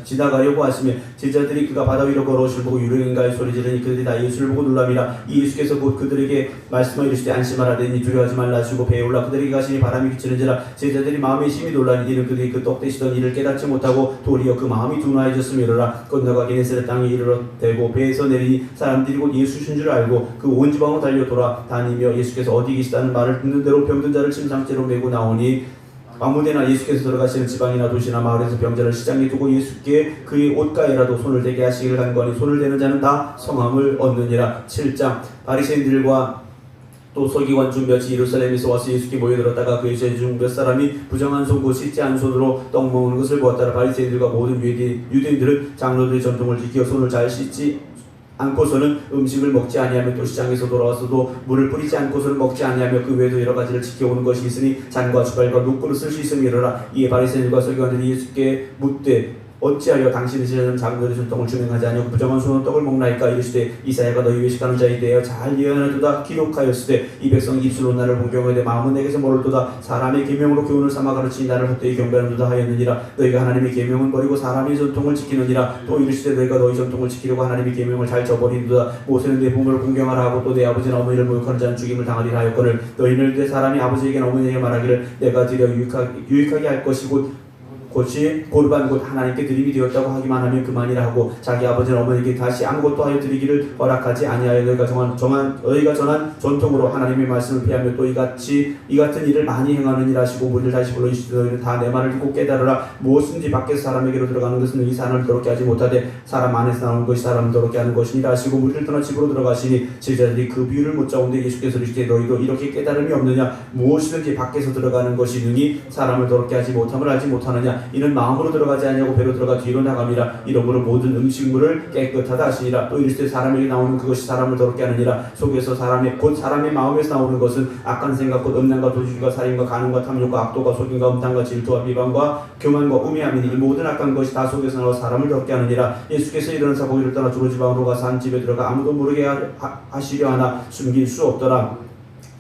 지나가려고 하시며 제자들이 그가 바다 위로 걸어오실 보고 유령인가 소리 지르니 그들이 다 예수를 보고 놀랍니다. 이 예수께서 곧 그들에게 말씀하여 이르시되 안심하라더니 두려워하지 말라 하시고 배에 올라 그들에게 가시니 바람이 그치는지라. 제자들이 마음에 심히 놀라니 이는 그들이 그 떡 되시던 일을 깨닫지 못하고 도리어 그 마음이 둔화해졌으며 이르라. 건너가 게네사렛 땅에 이르러 대고 배에서 내리니 사람들이 곧 예수신 줄 알고 그 온 지방으로 달려 돌아다니며 예수께서 어디 계시다는 말을 듣는 대로 병든 자를 침상째로 메고 나오니 아무데나 예수께서 들어가시는 지방이나 도시나 마을에서 병자를 시장에 두고 예수께 그의 옷가에라도 손을 대게 하시기를 간구하니 손을 대는 자는 다 성함을 얻느니라. 7장 바리새인들과 또 서기관 중 몇이 예루살렘에서 와서 예수께 모여들었다가 그의 제자 중 몇 사람이 부정한 손 곧 씻지 않은 손으로 떡 먹는 것을 보았다라. 바리새인들과 모든 유대인들은 장로들의 전통을 지켜 손을 잘 씻지 않고서는 음식을 먹지 아니하며 또 시장에서 돌아와서도 물을 뿌리지 않고서는 먹지 아니하며 그 외에도 여러 가지를 지켜오는 것이 있으니 잔과 주발과 눕그릇을 씻음이로라. 이에 바리새인들과 서기관들이 예수께 묻되 어찌하여 당신의 제자는 장로들의 전통을 준행하지 아니하고 부정한 손으로 떡을 먹나이까. 이르시되 이사야가 너희 외식하는 자에 대하여 잘 예언하도다 기록하였으되 이 백성이 입술로 나를 공경하되 마음은 내게서 멀도다. 사람의 계명으로 교훈을 삼아 가르치니 나를 헛되이 경배하는도다 하였느니라. 너희가 하나님의 계명은 버리고 사람의 전통을 지키느니라. 또 이르시되 너희가 너희 전통을 지키려고 하나님의 계명을 잘 저버리는도다. 모세는 내 부모를 공경하라 하고 또 내 아버지나 어머니를 모욕하는 자는 죽임을 당하리라 하였거늘 너희는 내 사람이 아버지에게나 어머니에게 말하기를 내가 드려 유익하게 할 것이 곧 곧이 고르반 곧 하나님께 드림이 되었다고 하기만 하면 그만이라 하고 자기 아버지는 어머니에게 다시 아무것도 하여 드리기를 허락하지 아니하여 너희가 전한 전통으로 하나님의 말씀을 피하며 또 이 같은 일을 많이 행하느니라 하시고 무리를 다시 불러 이르시되 너희는 다 내 말을 듣고 깨달으라. 무엇인지 밖에서 사람에게로 들어가는 것은 이 사람을 더럽게 하지 못하되 사람 안에서 나오는 것이 사람을 더럽게 하는 것이니라 하시고 무리를 떠나 집으로 들어가시니 제자들이 그 비유를 묻자온데 예수께서 이르시되 너희도 이렇게 깨달음이 없느냐. 무엇이든지 밖에서 들어가는 것이 능히 사람을 더럽게 하지 못함을 알지 못하느냐. 이는 마음으로 들어가지 아니하고 배로 들어가 뒤로 나감이라. 이러므로 모든 음식물을 깨끗하다 하시니라. 또 이르시되 사람에게 나오는 그것이 사람을 더럽게 하느니라. 속에서 사람의 마음에서 나오는 것은 악한 생각 곧 음란과 도주가 살인과 간음과 탐욕과 악도가 속임과 음탕과 질투와 비방과 교만과 우매함이니 이 모든 악한 것이 다 속에서 나와 사람을 더럽게 하느니라. 예수께서 일어나서 거기를 떠나 두로 지방으로 가서 한 집에 들어가 아무도 모르게 하시려 하나 숨길 수 없더라.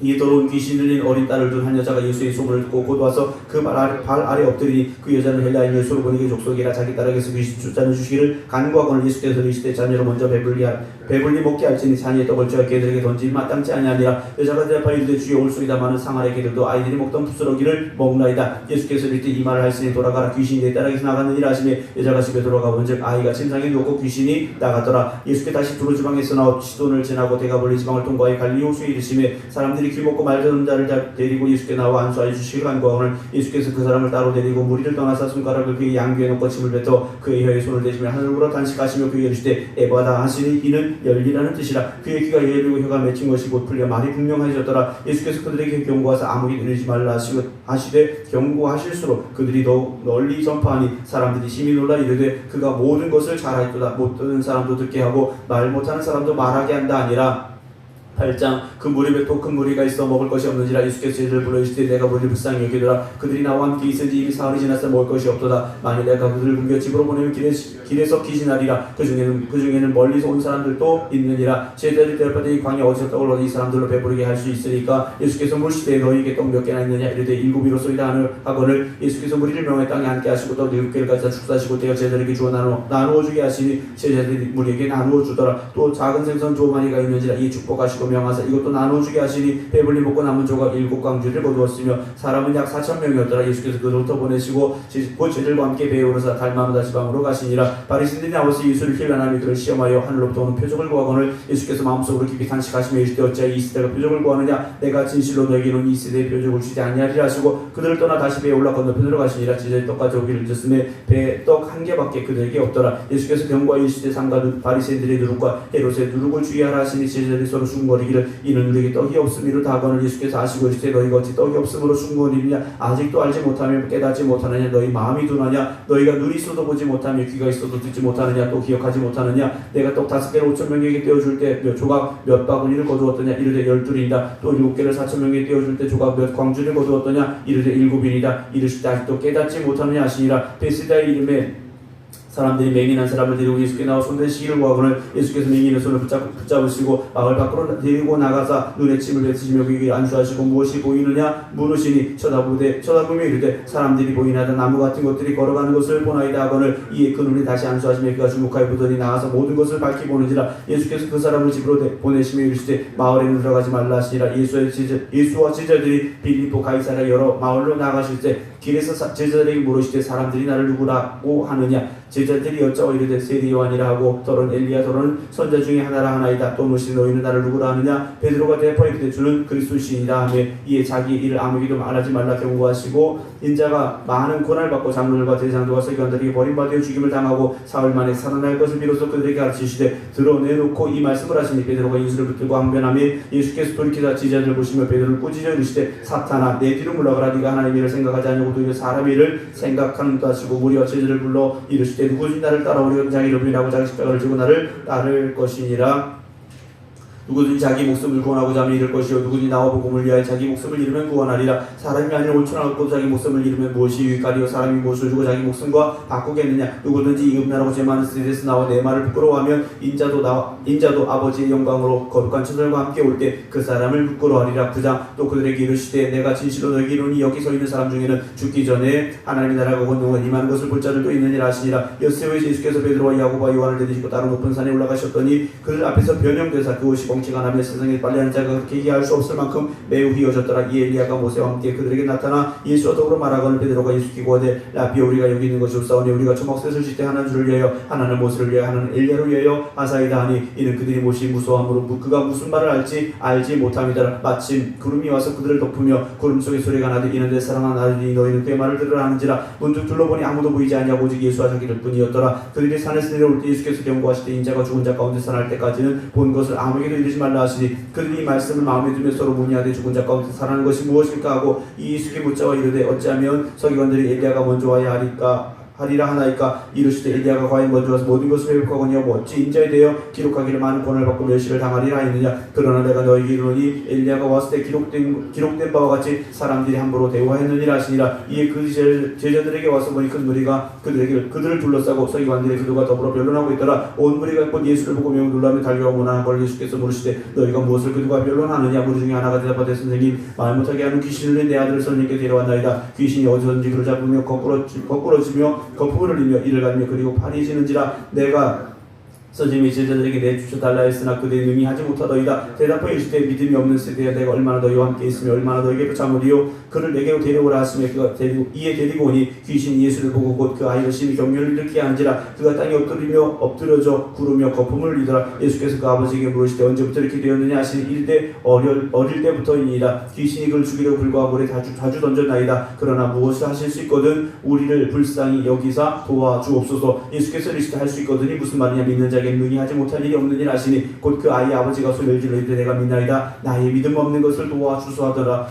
이 더러운 귀신 들린 어린 딸을 둔 한 여자가 예수의 소문을 듣고 곧 와서 그 발 아래 엎드리니 그 여자는 헬라인 솔보니게 족속이라 자기 딸에게서 귀신 숫자는 주시기를 간구하거늘 예수께서 이르시되 자녀로 먼저 배불리 먹게 할지니 자녀의 떡을 저희 개들에게 던지기 마땅치 아니하니라. 여자가 대답하여 이르되 주여 올소이다마는 상하의 개들도 아이들이 먹던 부스러기를 먹나이다. 예수께서 이르되 이 말을 하시니 돌아가라 귀신이 내 딸에게서 나갔느니라 하시매 여자가 집에 돌아가 본즉 아이가 침상에 누웠고 귀신이 나갔더라. 예수께 다시 두로 지방에서 나와 시돈을 지나고 데가볼리 지방을 통과해 갈릴리 호수에 이르시매 사람들이 길 먹고 말던 자를 데리고 예수께 나와 안수하여 주시기를 간구하거늘 예수께서 그 사람을 따로 데리고 무리를 떠나사 손가락을 그의 양귀에 놓고 침을 뱉어 그의 혀에 손을 대시며 하늘으로 단식하시며 그에게 이르시되 에바다 하시니 이는 열리라는 뜻이라. 그의 귀가 열리고 혀가 맺힌 것이 곧 풀려 말이 분명해졌더라. 예수께서 그들에게 경고하사 아무리 들리지 말라 하시되 경고하실수록 그들이 더욱 널리 전파하니 사람들이 심히 놀라 이르되 그가 모든 것을 잘하였도다. 못 듣는 사람도 듣게 하고 말 못하는 사람도 말하게 한다 아니라. 8장 그 무리에 또 큰 무리가 있어 먹을 것이 없는지라. 예수께서 이들을 불러 이르시되 내가 무리를 불쌍히 여기더라. 그들이 나와 함께 있은지 이미 사흘이 지났어 먹을 것이 없도다. 만일 내가 그들을 굶겨 집으로 보내면 길에서 기진하리라. 그 중에는 멀리서 온 사람들도 있느니라. 제자들이 대답하되 이 광야 어디서 떡을 얻어 이 사람들로 배부르게 할 수 있으리까. 예수께서 물시되 너희에게 떡 몇 개나 있느냐 이르되 7이로소이다 하거늘 예수께서 무리를 명하여 땅에 앉게 하시고 떡 7개를 가져다 축사하시고 떼어 제자들에게 주어 나누어 주게 하시니 제자들이 무리에게 나누어 주더라. 또 작은 생선 조마리가 있는지라. 이 축복하시고 명하사 이것도 나눠주게 하시니 배불리 먹고 남은 조각 7광주를 거두었으며 사람은 약 4,000명이었더라. 예수께서 그들부터 보내시고 곧 제들과 함께 배에 오르사 달마누다 지방으로 가시니라. 바리새인들이 나와서 예수를 힐난하며 그를 시험하여 하늘로부터 오는 표적을 구하거늘 예수께서 마음속으로 깊이 탄식하시며 이르시되 어찌하여 이 시대가 표적을 구하느냐. 내가 진실로 너에게는 이 시대의 표적을 주지 아니하리라 하시고 그들을 떠나 다시 배에 올라 건너편으로 가시니라. 제자의 떡까지 오기를 늦었음에 배에 떡 1개밖에 그들에게 없더라. 예수께서 경고하여 이르시되 삼가 바리새인들의 누룩과 헤롯의 누룩을 주의하라 하시니 제자들이 서로 숭거리기를 이는 우리에게 떡이 없음이로다 하거늘 예수께서 아시고 이르시되 너희가 어찌 떡이 없음으로 숭거리느냐. 아직도 알지 못하며 깨닫지 못하느냐. 너희 마음이 둔하냐. 너희가 눈이 있어도 보지 못하며 귀가 있어도 듣지 못하느냐. 또 기억하지 못하느냐. 내가 떡 5개를 5,000명에게 떼어줄 때 몇 조각 몇 바구니를 거두었더냐. 이르되 12이다. 또 7개를 4,000명에게 떼어줄 때 조각 몇 광주를 거두었더냐. 이르되 7이다. 이르시되 아직도 깨닫지 못하느냐 하시니라. 베스다의 이름에 사람들이 맹인한 사람을 데리고 예수께 나와 손대시기를 구하거늘 예수께서 맹인의 손을 붙잡으시고 마을 밖으로 데리고 나가사 눈에 침을 뱉으시며 그에게 안수하시고 무엇이 보이느냐 물으시니 쳐다보며 이르되 사람들이 보이나다. 나무 같은 것들이 걸어가는 것을 보나이다 하거늘 이에 그 눈이 다시 안수하시며 그가 주목하여 보더니 나가서 모든 것을 밝히 보는지라. 예수께서 그 사람을 집으로 보내시며 이르시되 마을에는 들어가지 말라 하시니라. 예수와 제자들이 빌립보 가이사랴 여러 마을로 나가실 때 길에서 제자들에게 물으시되 사람들이 나를 누구라고 하느냐. 제자들이 여짜오 이르되 세리 요한이라 하고 더러는 엘리야 더러는 선자 중에 하나라 하나이다. 또 무엇이 너희는 나를 누구라 하느냐. 베드로가 대답하여 이르되 주는 그리스도시니라 하며 이에 자기 일을 아무에게도 말하지 말라 경고하시고 인자가 많은 고난을 받고 장로들과 대장들과 서기관들에게 버림받아 죽임을 당하고 사흘 만에 살아날 것을 비로소 그들에게 가르치시되 드러내놓고 이 말씀을 하시니 베드로가 인수를 붙들고 항변하며 예수께서 돌이키사 제자들을 보시며 베드로를 꾸짖어 이르시되 사탄아 내 뒤로 물러가라. 네가 하나님의 일을 생각하지 아니하고 오히려 사람의 일을 생각하는다 하시고 무리와 제자들을 불러 이르시되 누구든지 나를 따라오려 자기 이름이라고 자기 십자가를 지고 나를 따를 것이니라. 누구든지 자기 목숨을 구원하고자 하면 잃을 것이요 누구든지 나와 복음을 위하여 자기 목숨을 잃으면 구원하리라. 사람이 아니라 온천을 얻고 자기 목숨을 잃으면 무엇이 유익하리요. 사람이 무엇을 주고 자기 목숨과 바꾸겠느냐. 누구든지 이 음란하고 죄 많은 세대에서 나와 내 말을 부끄러워하면 인자도 아버지의 영광으로 거룩한 천사들과 함께 올 때 그 사람을 부끄러워하리라. 9장 또 그들에게 이르시되 내가 진실로 너희에게 이르노니 여기 서 있는 사람 중에는 죽기 전에 하나님의 나라가 건너온 임하는 것을 볼 자들도 있느니라 하시니라. 엿새에 예수께서 베드로와 야고보와 요한을 데리시고 다른 높은 산에 올라가셨더니 그들 앞에서 변형되사 그곳이 정치가 나며 세상에 빨리하는 자가 그렇게 이해할 수 없을 만큼 매우 휘어졌더라. 이 엘리야가 모세와 함께 그들에게 나타나 예수와 더불어 말하거늘 베드로가 예수께 구하되 라비여 우리가 여기 있는 것이 옵사오니 우리가 초막셋을 짓되 하나는 주를 위하여 하나는 모세를 위하여 하나는 엘리야를 위하여 하사이다 하니 이는 그들이 모시 무서워함으로 그가 무슨 말을 알지 못함이더라. 마침 구름이 와서 그들을 덮으며 구름 속에 소리가 나되 이는 내 사랑하는 아들이 너희는 그의 말을 들으라 하는지라. 문득 둘러보니 아무도 보이지 아니하고 오직 예수와 자기들 뿐이었더라. 그들이 산에서 내려올 때 예수께서 경고하시되 인자가 죽은 자 가운데 살아날 때까지는 본 것을 아무에게도 이르지 말라 하시니 그들이 이 말씀을 마음에 두며 서로 문의하되 죽은 자 가운데 살아나는 것이 무엇일까 하고 이 예수께 묻자와 이르되 어찌하면 서기관들이 엘리야가 먼저 와야 하리라 하나이까. 이르시되 엘리야가 과연 먼저 와서 모든 것을 회복하거니와 어찌 인자에 대하여 기록하기를 많은 권한을 받고 멸시를 당하리라 하였느냐. 그러나 내가 너희에게 이르노니 엘리야가 왔을 때 기록된 바와 같이 사람들이 함부로 대우하였느니라 하시니라. 이에 그 제자들에게 와서 보니 큰 무리가 그들을 둘러싸고 서기관들이 그들과 더불어 변론하고 있더라. 온 무리가 곧 예수를 보고 매우 놀라며 달려가고 원하는 걸 예수께서 물으시되 너희가 무엇을 그들과 변론하느냐. 무리 중에 하나가 대답하되 선생님 말 못하게 하는 귀신을 내 아들을 선생님께 데려왔나이다. 귀신이 어디서든지 그를 잡으며 거꾸러지며 거품을 흘리며 이를 갈며 그리고 팔이 지는지라. 내가 선생님이 제자들에게 내주셔달라 했으나 그들이 능히 하지 못하더이다. 대답하여 이르시되 믿음이 없는 세대야 내가 얼마나 너희와 함께 있으며 얼마나 너희에게 참으리요. 그를 내게로 데려오라 하시며 그가 데리고 오니 귀신이 예수를 보고 곧 그 아이를 심히 경련을 일으키게 한지라. 그가 땅에 엎드려져 구르며 거품을 흘리더라. 예수께서 그 아버지에게 물으시되 언제부터 이렇게 되었느냐 하시니 이르되 어릴 때부터이니이다. 귀신이 그를 죽이려고 불과 물에 자주 던졌나이다. 그러나 무엇을 하실 수 있거든 우리를 불쌍히 여기사 도와주옵소서. 예수께서 이르시되 할 수 있거든이 무슨 말이냐. 믿는 자에게 능히 하지 못할 일이 없는 일 하시니 곧 그 아이의 아버지가 소리를 질러 이르되 내가 믿나이다. 나의 믿음 없는 것을 도와주소 하더라.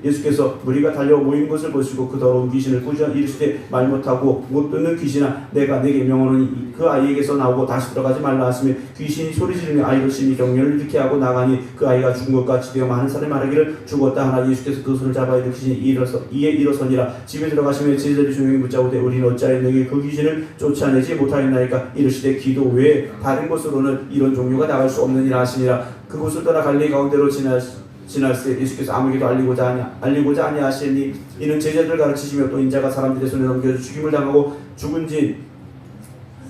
예수께서 무리가 달려 모이는 것을 보시고 그 더러운 귀신을 꾸짖어 이르시되 말 못하고 못 듣는 귀신아 내가 네게 명하노니 그 아이에게서 나오고 다시 들어가지 말라 하시며 귀신이 소리 지르며 아이를 심히 경련을 일으키게 하고 나가니 그 아이가 죽은 것 같이 되어 많은 사람이 말하기를 죽었다 하나. 예수께서 그 손을 잡아 일으키시니 이에 일어서니라. 집에 들어가시며 제자들이 조용히 묻자오되 우리는 어찌하여 너희 그 귀신을 쫓아내지 못하였나이까. 이르시되 기도 외에 다른 곳으로는 이런 종류가 나갈 수 없느니라 하시니라. 그곳을 떠나 갈릴리 가운데로 지날 때 예수께서 아무에게도 알리고자 아니하시니 이는 제자들을 가르치시며 또 인자가 사람들의 손에 넘겨져 죽임을 당하고 죽은 지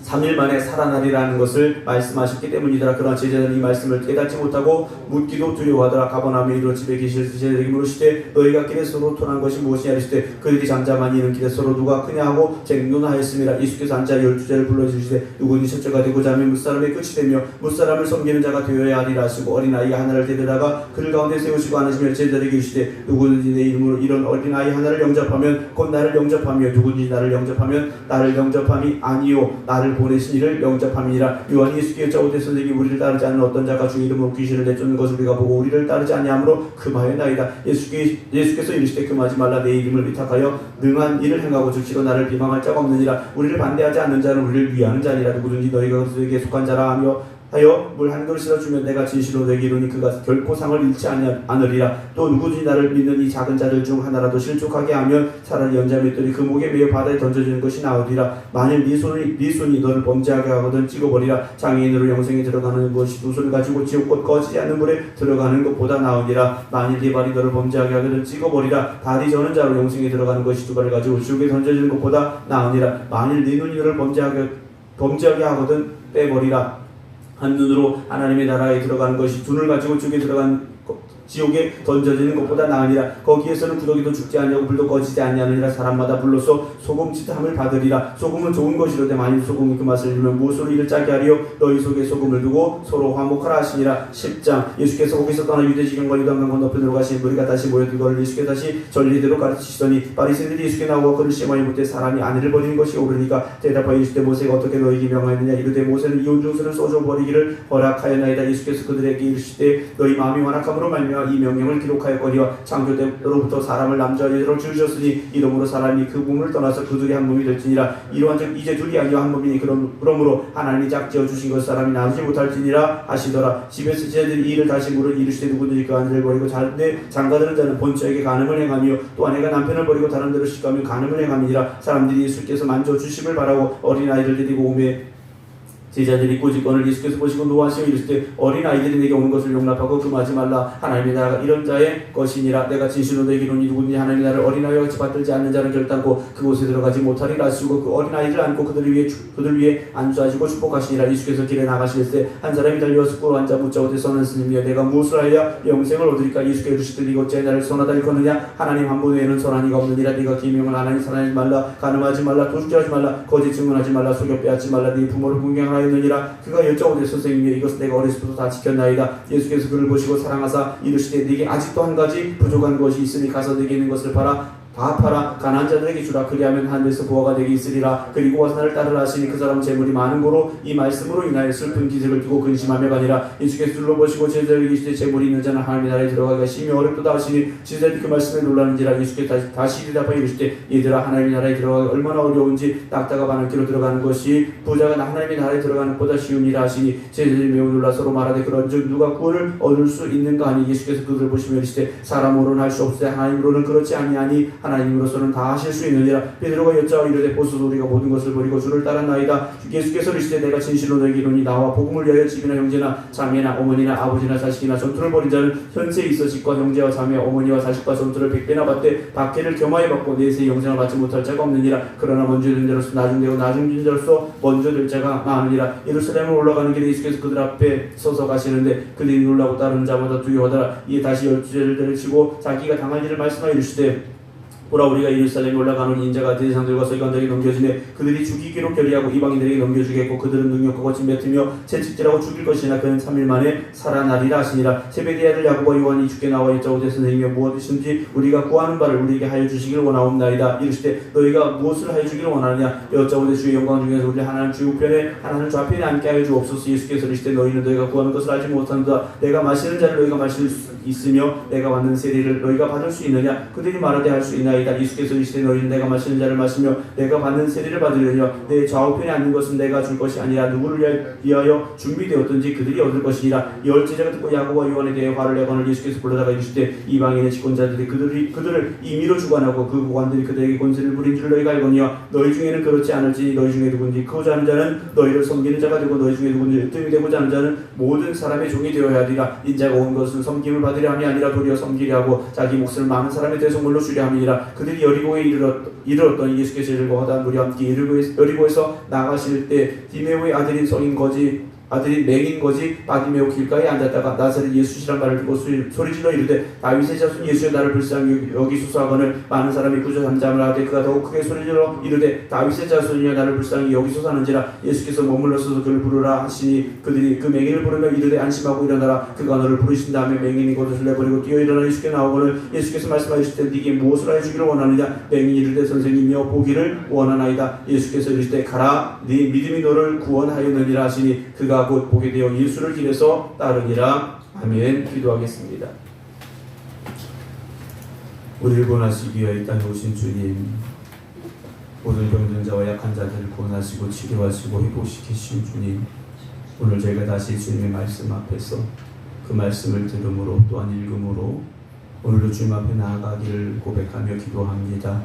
3일 만에 살아나리라는 것을 말씀하셨기 때문이더라. 그러나 제자들은 이 말씀을 깨닫지 못하고 묻기도 두려워하더라. 가버나움에 이르러 집에 계실 제자들에게 물으시되 너희가 길에 서로 토난 것이 무엇이냐 하시되 그들이 잠잠하니 이는 길에 서로 누가 크냐 하고 쟁론하였음이라. 예수께서 앉아 12제자를 불러주시되 누구든지 첫째가 되고자 하면 무사람의 끝이 되며 무사람을 섬기는 자가 되어야 하리라 하시고 어린아이 하나를 데려다가 그를 가운데 세우시고 앉으시며 제자들에게 이르시되 누구든지 내 이름으로 이런 어린아이 하나를 영접하면 곧 나를 영접하며 누구든지 나를 영접하면 나를 영접함이 아니요 나를 보내신 이를 영접함이니라. 요한이 예수께 여짜오되 선생님 우리를 따르지 않는 어떤 자가 주 이름으로 귀신을 내쫓는 것을 우리가 보고 우리를 따르지 아니하므로 금하였나이다. 예수께서 이르시되 금하지 말라. 내 이름을 위탁하여 능한 일을 행하고 즉시로 나를 비방할 자가 없느니라. 우리를 반대하지 않는 자는 우리를 위하는 자니라. 누구든지 너희가 그들에게 속한 자라 하여 물 한 그릇이라 주면 내가 진실로 너에게 이르노니 그가 결코 상을 잃지 않으리라. 또 누구든지 나를 믿는 이 작은 자들 중 하나라도 실족하게 하면 차라리 연자맷돌이 그 목에 매어 바다에 던져지는 것이 나으리라. 만일 네 손이 너를 범죄하게 하거든 찍어버리라. 장애인으로 영생에 들어가는 것이 두 손을 가지고 지옥 곧 꺼지지 않는 물에 들어가는 것보다 나으리라. 만일 네 발이 너를 범죄하게 하거든 찍어버리라. 다리 저는 자로 영생에 들어가는 것이 두 발을 가지고 지옥에 던져지는 것보다 나으니라. 만일 네 눈이 너를 범죄하게 하거든 빼버리라. 한 눈으로 하나님의 나라에 들어가는 것이 두 눈을 가지고 지옥에 던져지는 것보다 나으니라. 거기에서는 구더기도 죽지 아니하고 불도 꺼지지 아니하느니라. 사람마다 불로써 소금짓함을 받으리라. 소금은 좋은 것이로되 만일 소금이 그 맛을 잃으면 무엇으로 이를 짜게 하리요. 너희 속에 소금을 두고 서로 화목하라 하시니라. 10장. 예수께서 거기서 떠나 유대지경과 유단강 건너편으로 가신 무리가 다시 모여들거를 예수께 다시 전리대로 가르치시더니 바리새인들이 예수께 나오고 그를 시험하여 묻되 사람이 아내를 버리는 것이 옳으니까. 대답하여 이르시되 모세가 어떻게 너희에게 명하였느냐. 이르되 모세는 이혼 중서를 쏘져 버리기를 허락하였나이다. 예수께서 그들에게 이르시되 너희 마음이 완악함으로 말미암아 이 명령을 기록하였거니와 창조 때로부터 사람을 남자와 여자로 지으셨으니 이러므로 사람이 그 몸을 떠나서 그 둘이 한 몸이 될지니라. 이러한즉 이제 둘이 아니요 한 몸이니 그러므로 하나님이 짝지어 주신 것 사람이 나누지 못할지니라 하시더라. 집에서 제자들이 이 일을 다시 물어 이르시되 누구든지 그 아내를 버리고 장가드는 자는 본처에게 간음을 행하며 또 아내가 남편을 버리고 다른 데로 시가하면 간음을 행함이니라. 사람들이 예수께서 만져 주심을 바라고 어린아이를 데리고 오매 제자들이 꼬집건을 예수께서 보시고 노하시어 이르시되 어린아이들이 내게 오는 것을 용납하고 금하지 말라. 하나님의 나라가 이런 자의 것이니라. 내가 진실로 너에게 이르노니 누구든지 하나님의 나라를 어린아이와 같이 받들지 않는 자는 결단코 그곳에 들어가지 못하리라 하시고 그 어린아이를 안고 그들 위에 안수하시고 축복하시니라. 예수께서 길에 나가실 때 한 사람이 달려와서 꿇어 앉아 묻자오되 선한 스님이여 내가 무엇을 하여야 영생을 얻으리까. 예수께서 이르시되 이것째 나를 선하다 일컫느냐. 하나님 한 분 외에는 선한 이가 없느니라. 네가 기명을 하나님 사랑하지 말라. 간음하지 말라. 도둑질하지 말라. 거짓 증언하지 말라. 속여 빼앗지 말라. 네 부모를 공경하였느니라. 그가 여쭤오되 선생님이여 이것은 내가 어렸을 때부터 다 지켰나이다. 예수께서 그를 보시고 사랑하사 이르시되 네게 아직도 한 가지 부족한 것이 있으니 가서 네게 있는 것을 팔아 다 팔아 가난한 자들에게 주라. 그리하면 하늘에서 부활가 되게 있으리라. 그리고 와서 나를 따르라 하시니 그 사람은 재물이 많은 고로 이 말씀으로 인하여 슬픈 기색을 띠고 근심하며 가니라. 예수께서 둘러보시고 제자들에게 이르시되 재물이 있는 자는 하나님의 나라에 들어가기가 심히 어렵도다 하시니 제자들이 그 말씀에 놀라는지라. 예수께서 다시 대답하여 이르시되 얘들아 하나님의 나라에 들어가기 얼마나 어려운지 낙타가 바늘기로 들어가는 것이 부자가 하나님의 나라에 들어가는 것보다 쉬우니라 하시니 제자들이 매우 놀라 서로 말하되 그런즉 누가 구원을 얻을 수 있는가 하니 예수께서 그들을 보시며 이르시되 사람으로는 할 수 없으되 하나님으로는 그렇지 아니하니 하나님으로서는 다 하실 수 있느니라. 베드로가 여짜오 이르되 보소서 우리가 모든 것을 버리고 주를 따랐나이다. 예수께서 이르시되 내가 진실로 너에게 이르노니 나와 복음을 위하여 집이나 형제나 자매나 어머니나 아버지나 자식이나 전투를 벌인 자는 현세에 있어 집과 형제와 자매 어머니와 자식과 전투를 100배나 받되 박해를 겸하여 받고 내세의 영생을 받지 못할 자가 없느니라. 그러나 먼저 된 자로서 나중되고 나중된 자로서 먼저 될 자가 많으니라. 예루살렘을 올라가는 길에 예수께서 그들 앞에 서서 가시는데 그들이 놀라고 따르는 자마다 두려워하더라. 이에 다시 12제자들을 치고 자기가 당할 일을 말씀하여 이르시되 보라 우리가 예루살렘에 올라가는 인자가 대상들과 서기관들에게 넘겨주네 그들이 죽이기로 결의하고 이방인들에게 넘겨주겠고 그들은 능력하고 침뱉으며 채찍질하고 죽일 것이나 그는 3일 만에 살아나리라 하시니라. 세베대의 아들 야고보와 요한이 주께 나와 여짜오되 선생님이여 무엇이든지 우리가 구하는 바를 우리에게 하여 주시기를 원하옵나이다. 이르시되 너희가 무엇을 하여 주기를 원하느냐. 여짜오되 주의 영광 중에서 우리 하나는 주우편에 하나는 좌편에 앉게 하여 주옵소서. 예수께서 이르시되 너희는 너희가 구하는 것을 알지 못한다. 내가 마시는 자를 너희가 마실 수 있으며 내가 받는 세리를 너희가 받을 수 있느냐. 그들이 말하되 할 수 있나이다. 예수께서 이르시되 너희는 내가 마시는 자를 마시며 내가 받는 세리를 받으려냐. 내 좌우편에 앉는 것은 내가 줄 것이 아니라 누구를 위하여 준비되었든지 그들이 얻을 것이니라. 열 제자가 듣고 야고보와 요한에 대해 화를 내거늘 예수께서 불러다가 이르시되 이방인의 집권자들이 그들을 임의로 주관하고 그 고관들이 그들에게 권세를 부린 줄 너희가 알거니와 너희 중에는 그렇지 않을지. 너희 중에 누군지 크고자 하는 자는 너희를 섬기는 자가 되고 너희 중에 누군지 으뜸이 되고자 하는 자는 모든 사람의 종이 되어야 하리라. 인자가 온 것은 섬김을 받으려 함이 아니라 도리어 섬기려 하고 자기 목숨을 많은 사람의 대속물로 주려 함이니라. 그들이 여리고에 이르렀더니 예수께서 이르고 하다 무리 함께 여리고에서 나가실 때 디메오의 아들인 성인 거지 아들이 맹인 거지 바디메오 길가에 앉았다가 나사렛 예수시란 말을 듣고 소리질러 이르되 다윗의 자손 예수여 나를 불쌍히 여기소서 하거늘 많은 사람이 구조 잠잠을 하되 그가 더욱 크게 소리질러 이르되 다윗의 자손이여 나를 불쌍히 여기소서 하는지라. 예수께서 머물러서서 그를 부르라 하시니 그들이 그 맹인을 부르며 이르되 안심하고 일어나라. 그가 너를 부르신 다음에 맹인이 겉옷을 내버리고 뛰어 일어나 예수께 나오거늘 예수께서 말씀하시되 네게 무엇을 하여 주기를 원하느냐. 맹인이 이르되 선생님이여 보기를 원하나이다. 예수께서 이르시되 가라 네 믿음이 너를 구원하였느니라 하시니 그가 곧 보게 되어 예수를 길에서 따르니라. 아멘. 기도하겠습니다. 우리를 구원하시기 위하여 이 땅에 오신 주님, 모든 병든자와 약한 자들을 구원하시고 치료하시고 회복시키신 주님, 오늘 저희가 다시 주님의 말씀 앞에서 그 말씀을 들음으로 또한 읽음으로 오늘도 주님 앞에 나아가기를 고백하며 기도합니다.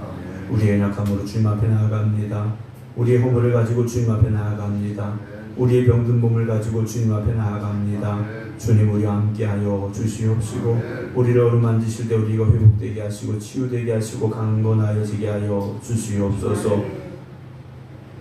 우리의 약함으로 주님 앞에 나아갑니다. 우리의 허물을 가지고 주님 앞에 나아갑니다. 우리의 병든 몸을 가지고 주님 앞에 나아갑니다. 주님 우리와 함께하여 주시옵시고 우리를 어루만지실 때 우리가 회복되게 하시고 치유되게 하시고 강건하여지게 하여 주시옵소서.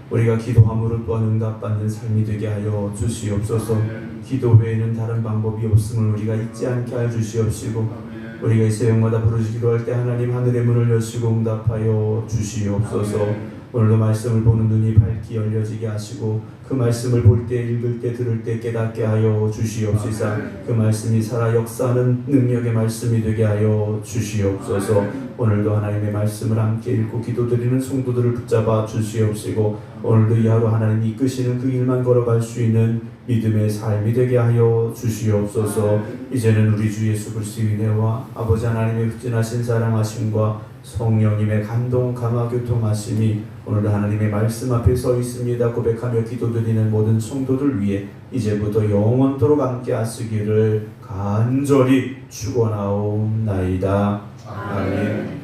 우리가 기도함으로 또한 응답받는 삶이 되게 하여 주시옵소서. 기도 외에는 다른 방법이 없음을 우리가 잊지 않게 하여 주시옵시고 우리가 이 새벽마다 부르시기로 할 때 하나님 하늘의 문을 여시고 응답하여 주시옵소서. 오늘도 말씀을 보는 눈이 밝게 열려지게 하시고 그 말씀을 볼 때 읽을 때 들을 때 깨닫게 하여 주시옵소서. 그 말씀이 살아 역사하는 능력의 말씀이 되게 하여 주시옵소서. 오늘도 하나님의 말씀을 함께 읽고 기도드리는 성도들을 붙잡아 주시옵시고 오늘도 이 하루 하나님이 이끄시는 그 길만 걸어갈 수 있는 믿음의 삶이 되게 하여 주시옵소서. 이제는 우리 주 예수 그리스도의 은혜와 아버지 하나님의 극진하신 사랑하심과 성령님의 감동 감화 교통하심이 오늘도 하나님의 말씀 앞에 서 있습니다 고백하며 기도드리는 모든 성도들 위해 이제부터 영원토록 함께 하시기를 간절히 축원하옵나이다. 아멘.